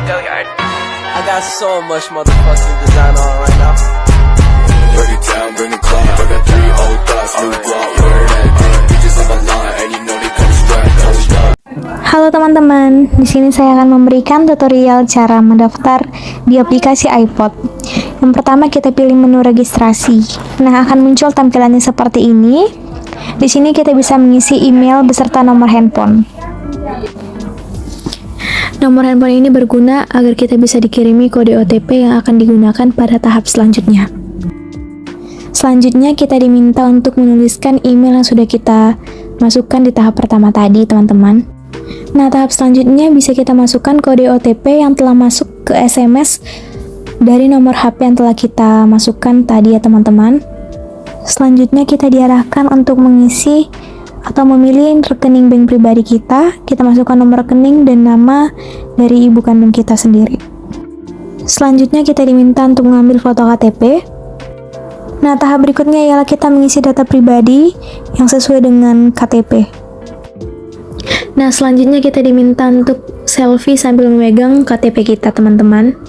I got so much motherfucking design on right now. Break it down, bring the clock. I got 3 old thoughts, new guap, where that thing. Bitches on my line, and you know they come strapped. Halo teman-teman, di sini saya akan memberikan tutorial cara mendaftar di aplikasi iPod. Yang pertama kita pilih menu registrasi. Nah, akan muncul tampilannya seperti ini. Di sini kita bisa mengisi email beserta nomor handphone. Nomor handphone ini berguna agar kita bisa dikirimi kode OTP yang akan digunakan pada tahap selanjutnya. Selanjutnya kita diminta untuk menuliskan email yang sudah kita masukkan di tahap pertama tadi, teman-teman. Nah, tahap selanjutnya bisa kita masukkan kode OTP yang telah masuk ke SMS dari nomor HP yang telah kita masukkan tadi ya, teman-teman. Selanjutnya kita diarahkan untuk mengisi atau memilih rekening bank pribadi kita. Kita masukkan nomor rekening dan nama dari ibu kandung kita sendiri. Selanjutnya kita diminta untuk mengambil foto KTP. Nah, tahap berikutnya ialah kita mengisi data pribadi yang sesuai dengan KTP. Nah, selanjutnya kita diminta untuk selfie sambil memegang KTP kita, teman-teman.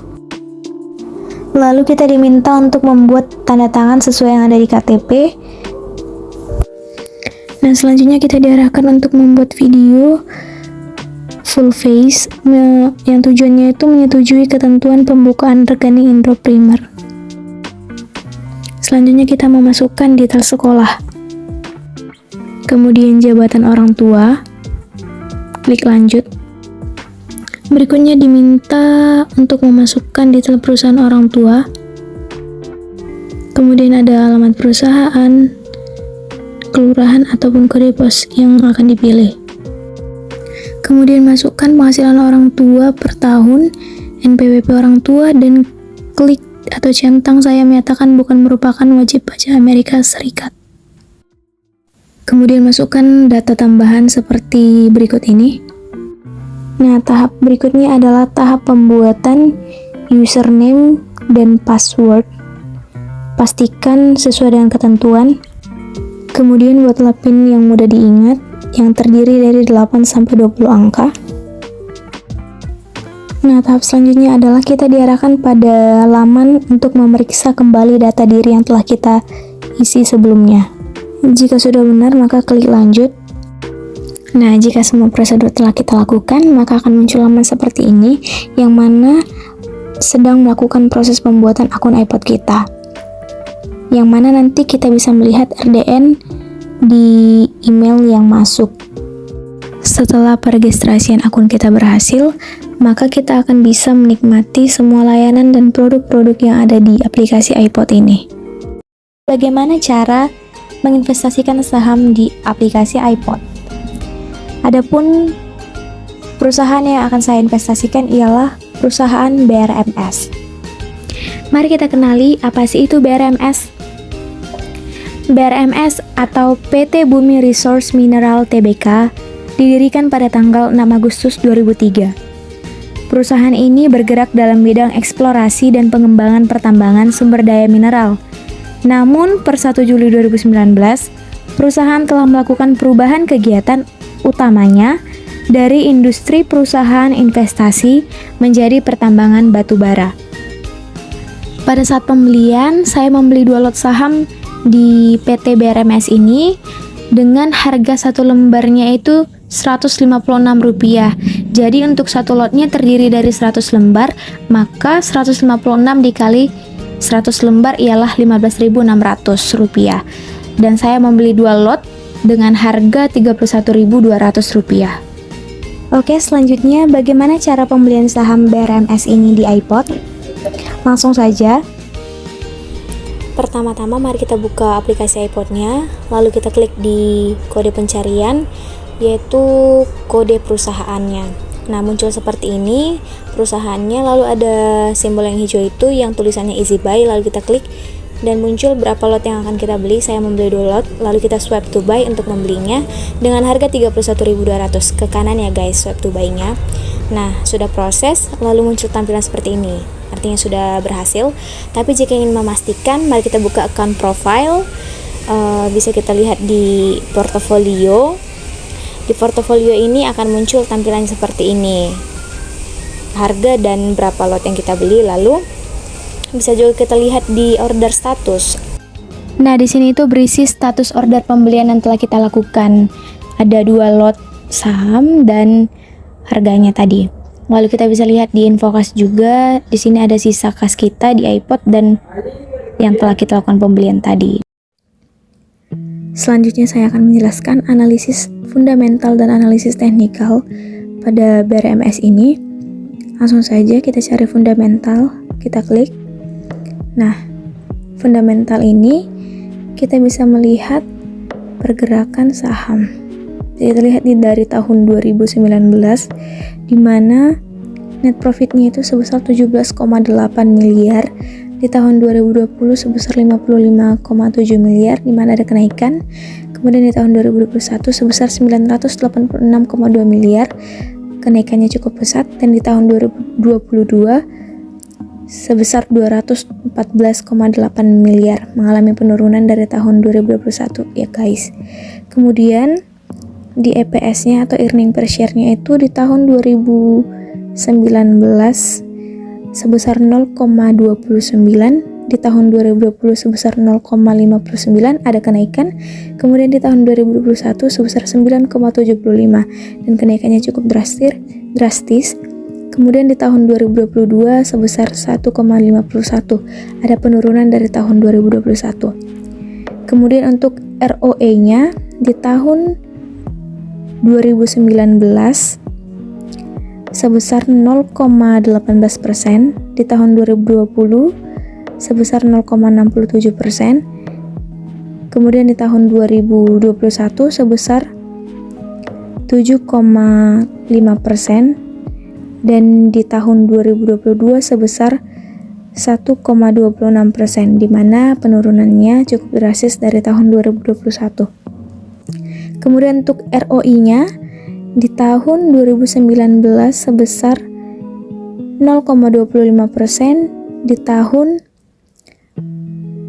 Lalu kita diminta untuk membuat tanda tangan sesuai yang ada di KTP. Nah, selanjutnya kita diarahkan untuk membuat video full face yang tujuannya itu menyetujui ketentuan pembukaan rekening Indro Primer. Selanjutnya kita memasukkan detail sekolah. Kemudian jabatan orang tua. Klik lanjut. Berikutnya diminta untuk memasukkan detail perusahaan orang tua. Kemudian ada alamat perusahaan, kelurahan ataupun kode pos yang akan dipilih. Kemudian masukkan penghasilan orang tua per tahun, NPWP orang tua, dan klik atau centang saya menyatakan bukan merupakan wajib pajak Amerika Serikat. Kemudian masukkan data tambahan seperti berikut ini. Nah, tahap berikutnya adalah tahap pembuatan username dan password. Pastikan sesuai dengan ketentuan. Kemudian buatlah PIN yang mudah diingat, yang terdiri dari 8-20 angka. Nah, tahap selanjutnya adalah kita diarahkan pada laman untuk memeriksa kembali data diri yang telah kita isi sebelumnya. Jika sudah benar, maka klik lanjut. Nah, jika semua prosedur telah kita lakukan, maka akan muncul laman seperti ini, yang mana sedang melakukan proses pembuatan akun iPod kita. Yang mana nanti kita bisa melihat RDN di email yang masuk. Setelah peregistrasian akun kita berhasil, maka kita akan bisa menikmati semua layanan dan produk-produk yang ada di aplikasi iPod ini. Bagaimana cara menginvestasikan saham di aplikasi iPod? Adapun perusahaan yang akan saya investasikan ialah perusahaan BRMS. Mari kita kenali apa sih itu BRMS. BRMS atau PT Bumi Resource Mineral Tbk didirikan pada tanggal 6 Agustus 2003. Perusahaan ini bergerak dalam bidang eksplorasi dan pengembangan pertambangan sumber daya mineral. Namun, per 1 Juli 2019, perusahaan telah melakukan perubahan kegiatan utamanya dari industri perusahaan investasi menjadi pertambangan batu bara. Pada saat pembelian, saya membeli 2 lot saham di PT BRMS ini dengan harga satu lembarnya itu Rp156. Jadi untuk satu lotnya terdiri dari 100 lembar, maka 156 dikali 100 lembar ialah Rp15.600. Dan saya membeli 2 lot dengan harga Rp31.200. Oke, selanjutnya bagaimana cara pembelian saham BRMS ini di iPod? Langsung saja. Pertama-tama mari kita buka aplikasi iPod-nya, lalu kita klik di kode pencarian, yaitu kode perusahaannya. Nah, muncul seperti ini perusahaannya, lalu ada simbol yang hijau itu yang tulisannya easy buy, lalu kita klik dan muncul berapa lot yang akan kita beli. Saya membeli 2 lot, lalu kita swipe to buy untuk membelinya dengan harga Rp31.200. Ke kanan ya guys, swipe to buy-nya. Nah, sudah proses, lalu muncul tampilan seperti ini. Artinya sudah berhasil. Tapi jika ingin memastikan, mari kita buka account profile. Bisa kita lihat di portofolio. Di portofolio ini akan muncul tampilan seperti ini. harga dan berapa lot yang kita beli. Lalu bisa juga kita lihat di order status. Nah, di sini itu berisi status order pembelian yang telah kita lakukan. Ada 2 lot saham dan harganya tadi. Lalu kita bisa lihat di info kas juga. Di sini ada sisa kas kita di iPod dan yang telah kita lakukan pembelian tadi. Selanjutnya saya akan menjelaskan analisis fundamental dan analisis teknikal pada BRMS ini. Langsung saja kita cari fundamental, kita klik. Nah, fundamental ini kita bisa melihat pergerakan saham. Kita lihat dari tahun 2019 di mana net profitnya itu sebesar 17,8 miliar, di tahun 2020 sebesar 55,7 miliar di mana ada kenaikan. Kemudian di tahun 2021 sebesar 986,2 miliar, kenaikannya cukup pesat, dan di tahun 2022 sebesar 214,8 miliar, mengalami penurunan dari tahun 2021 ya guys. Kemudian di EPS-nya atau earning per share-nya itu di tahun 2019 sebesar 0,29, di tahun 2020 sebesar 0,59, ada kenaikan. Kemudian di tahun 2021 sebesar 9,75 dan kenaikannya cukup drastis. Kemudian di tahun 2022 sebesar 1,51, ada penurunan dari tahun 2021. Kemudian untuk ROE-nya di tahun 2019 sebesar 0,18%, di tahun 2020 sebesar 0,67%, kemudian di tahun 2021 sebesar 7,5%, dan di tahun 2022 sebesar 1,26%, di mana penurunannya cukup drastis dari tahun 2021. Kemudian untuk ROI-nya di tahun 2019 sebesar 0,25%, di tahun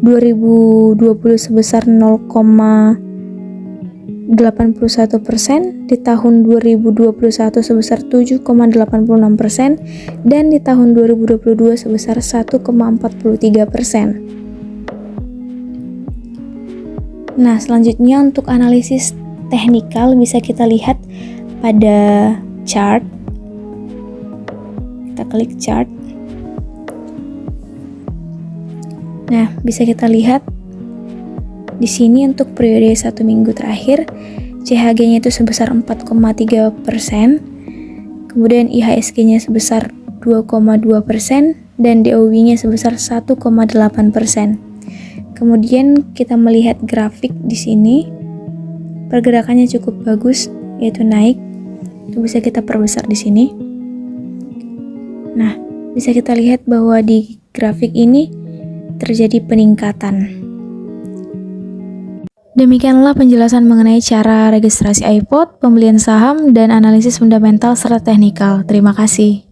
2020 sebesar 0,81%, di tahun 2021 sebesar 7,86%, dan di tahun 2022 sebesar 1,43%. Nah, selanjutnya untuk analisis teknikal bisa kita lihat pada chart. Kita klik chart. Nah, bisa kita lihat di sini untuk periode 1 minggu terakhir CHG-nya itu sebesar 4,3%, kemudian IHSG-nya sebesar 2,2% dan DOW-nya sebesar 1,8%. Kemudian kita melihat grafik di sini, pergerakannya cukup bagus, yaitu naik. Itu bisa kita perbesar di sini. Nah, bisa kita lihat bahwa di grafik ini terjadi peningkatan. Demikianlah penjelasan mengenai cara registrasi iPod, pembelian saham, dan analisis fundamental serta teknikal. Terima kasih.